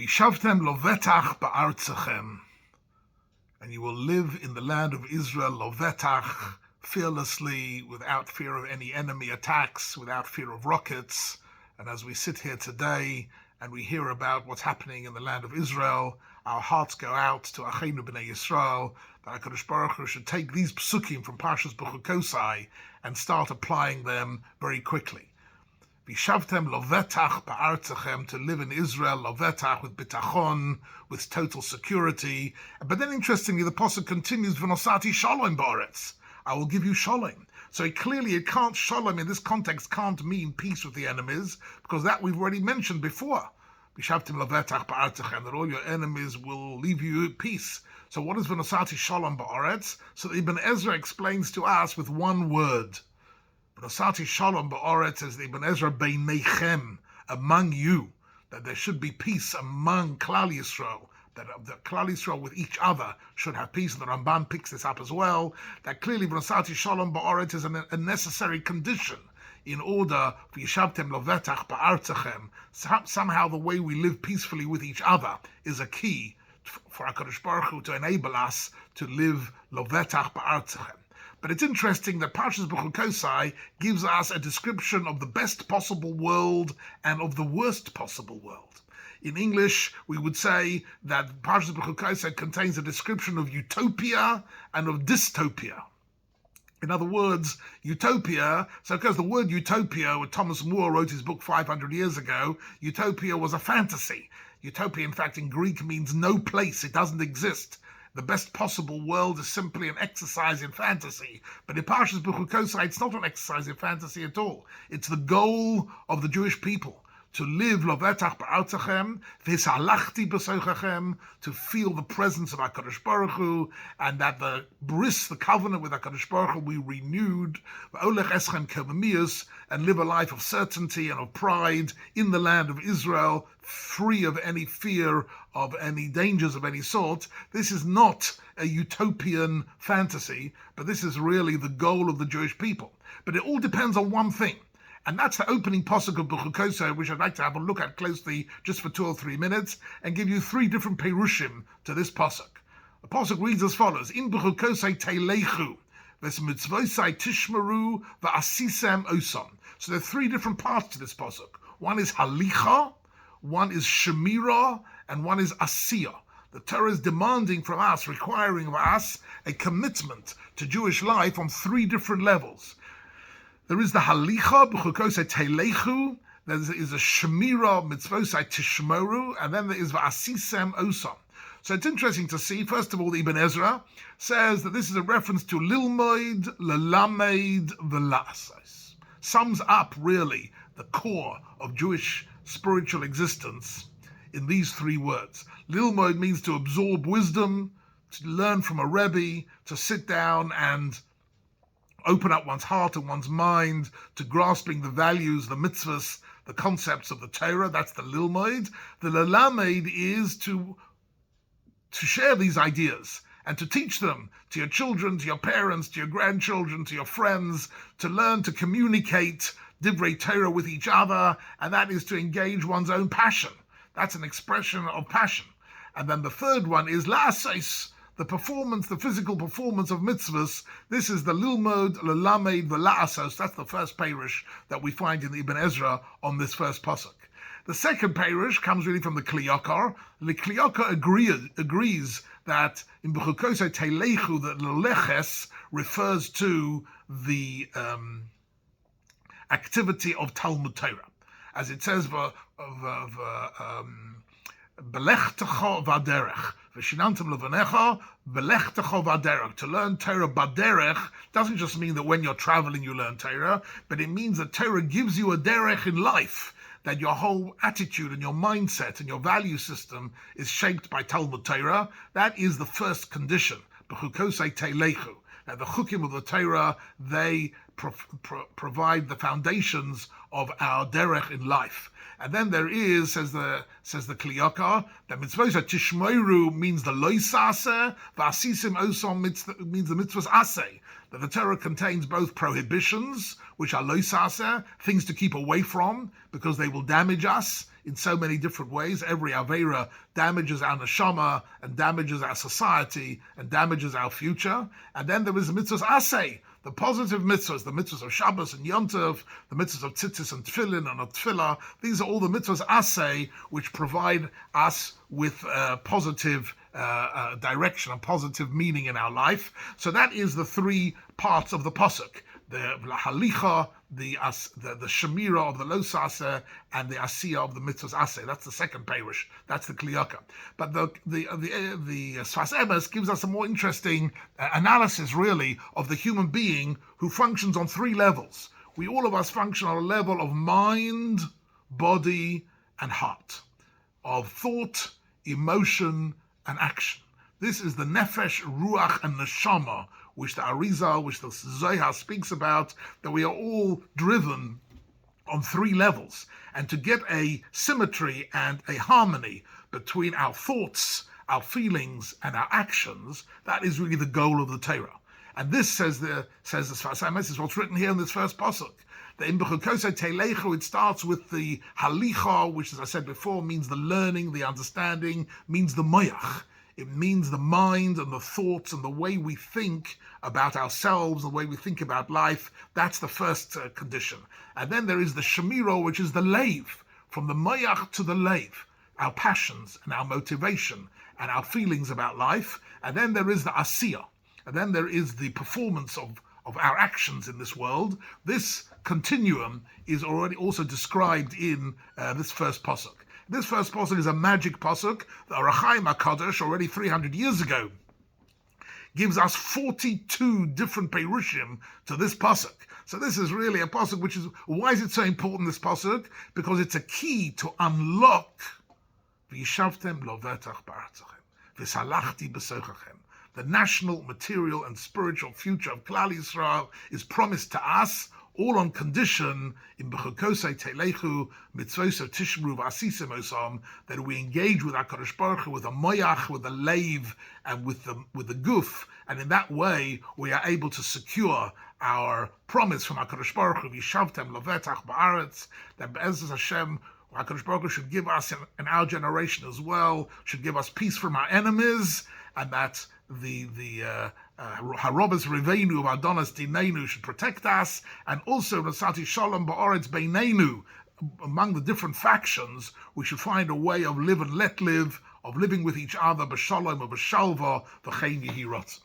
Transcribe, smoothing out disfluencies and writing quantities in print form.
Vishavtem lovetach ba'artzachem. And you will live in the land of Israel, lovetach, fearlessly, without fear of any enemy attacks, without fear of rockets. And as we sit here today and we hear about what's happening in the land of Israel, our hearts go out to Achenu b'nei Yisrael, that HaKadosh Baruch Hu should take these psukim from Parshas Bechkotai and start applying them very quickly. Vishavtem lovetach ba'artzachem, to live in Israel, lovetach, with bitachon, with total security. But then interestingly, the pasuk continues, v'nosati shalom ba'aretz, I will give you shalom. So it can't, shalom in this context can't mean peace with the enemies, because that we've already mentioned before. Vishavtem lovetach ba'artzachem, that all your enemies will leave you at peace. So what is v'nosati shalom ba'aretz? So Ibn Ezra explains to us with one word. V'nosati shalom ba'aretz, as the Ibn Ezra, beinechem, among you, that there should be peace among Klal Yisrael, that the Klal Yisrael with each other should have peace. And the Ramban picks this up as well, that clearly v'nosati shalom ba'aretz is a necessary condition in order for Yishavtem lovetach ba'artzachem. Somehow the way we live peacefully with each other is a key for HaKadosh Baruch Hu to enable us to live lovetach ba'artzachem. But it's interesting that Parshas Bechkotai gives us a description of the best possible world and of the worst possible world. In English, we would say that Parshas Bechkotai contains a description of utopia and of dystopia. In other words, utopia, so because the word utopia, when Thomas More wrote his book 500 years ago, utopia was a fantasy. Utopia, in fact, in Greek means no place, it doesn't exist. The best possible world is simply an exercise in fantasy. But in Parshas Bechkotai, it's not an exercise in fantasy at all. It's the goal of the Jewish people, to live lovetach ba'artzachem, v'hishalachti b'sochachem, to feel the presence of HaKadosh Baruch Hu, and that the bris, the covenant with HaKadosh Baruch Hu, we renewed, v'olech eschem kemamius, and live a life of certainty and of pride in the land of Israel, free of any fear of any dangers of any sort. This is not a utopian fantasy, but this is really the goal of the Jewish people. But it all depends on one thing. And that's the opening pasuk of Bechkotai, which I'd like to have a look at closely just for 2 or 3 minutes, and give you 3 different perushim to this pasuk. The pasuk reads as follows: In Bechkotai teilechu, v'mitzvosai tishmeru, v'asisem osam. So there are 3 different parts to this pasuk. One is halicha, one is shemira, and one is asiyah. The Torah is demanding from us, requiring of us a commitment to Jewish life on 3 different levels. There is the halicha, b'chukosei teilechu, there is a shemira, mitzvosai tishmoru, and then there is v'asisem osam. So it's interesting to see, first of all, the Ibn Ezra says that this is a reference to lilmoid, lelamed, v'la'asos. Sums up, really, the core of Jewish spiritual existence in these 3 words. Lilmoid means to absorb wisdom, to learn from a Rebbe, to sit down and open up one's heart and one's mind to grasping the values, the mitzvahs, the concepts of the Torah. That's the lilmoid. The lelamed is to share these ideas and to teach them to your children, to your parents, to your grandchildren, to your friends, to learn to communicate divrei Torah with each other, and that is to engage one's own passion. That's an expression of passion. And then the 3rd one is la'asos, the performance, the physical performance of mitzvahs. This is the lilmod, lelamed, v'la'asos. That's the first perush that we find in the Ibn Ezra on this first pasuk. The second perush comes really from the Kli Yakar. The Kli Yakar agrees that in Bechkotai teilechu, that leleches refers to the activity of Talmud Torah, as it says, Belechtecha v'aderech, v'shinantem levanecha, belechtecha v'aderech. To learn Torah baderech doesn't just mean that when you're traveling you learn Torah, but it means that Torah gives you a derech in life, that your whole attitude and your mindset and your value system is shaped by Talmud Torah. That is the first condition. B'chukosei teilechu. Now the chukim of the Torah, they provide the foundations of our derech in life. And then there is, says the Kli Yakar, that mitzvos tishmoru means the loisase, v'asisim osam means the mitzvos aseh. That the Torah contains both prohibitions, which are loisase, things to keep away from, because they will damage us in so many different ways. Every Aveira damages our neshama and damages our society and damages our future. And then there is the mitzvahs aseh, the positive mitzvahs, the mitzvahs of Shabbos and Yom Tov, the mitzvahs of tzitzis and tefillin and tefillah. These are all the mitzvahs aseh which provide us with positive direction and positive meaning in our life. So that is the three parts of the pasuk: the halicha, the shemira of the lo saseh, and the asiyah of the mitzvahs aseh. That's the second parish. That's the kliyaka. But the Sfas Emes gives us a more interesting analysis, really, of the human being who functions on three levels. All of us function on a level of mind, body, and heart, of thought, emotion, and action. This is the nefesh, ruach, and neshama, which the Arizal, which the Zohar speaks about, that we are all driven on three levels. And to get a symmetry and a harmony between our thoughts, our feelings, and our actions, that is really the goal of the Torah. And this says the Sfas Emes, is what's written here in this first pasuk. The Bechkotai Telechu, it starts with the halicha, which, as I said before, means the learning, the understanding, means the moyach. It means the mind and the thoughts and the way we think about ourselves, the way we think about life. That's the first condition. And then there is the shemiro, which is the leiv, from the moyach to the leiv, our passions and our motivation and our feelings about life. And then there is the asiyah. And then there is the performance of our actions in this world. This continuum is already also described in this first pasuk. This first pasuk is a magic pasuk. The Ohr HaChaim HaKadosh, already 300 years ago, gives us 42 different perushim to this pasuk. So this is really a pasuk which is, why is it so important, this pasuk? Because it's a key to unlock V'yishavtem lo vetach ba'artzachem, v'salachti b'sochachem. The national, material, and spiritual future of Klal Yisrael is promised to us, all on condition in Bechkotai Telechu mitzvos tishmru v'asisim osam, that we engage with HaKadosh Baruch Hu, with a moyach, with a leiv, and with the guf, and in that way we are able to secure our promise from HaKadosh Baruch Hu, v'yishavtem levetach ba'aretz, that Be'ezus Hashem, HaKadosh Baruch Hu should give us in our generation as well, should give us peace from our enemies, and that the Harobas Reveinu of Adonis Dinenu should protect us, and also Nasati Shalom Ba'aretz Beinenu, among the different factions, we should find a way of live and let live, of living with each other, b'shalom or b'shalva, v'chein yehi ratzon.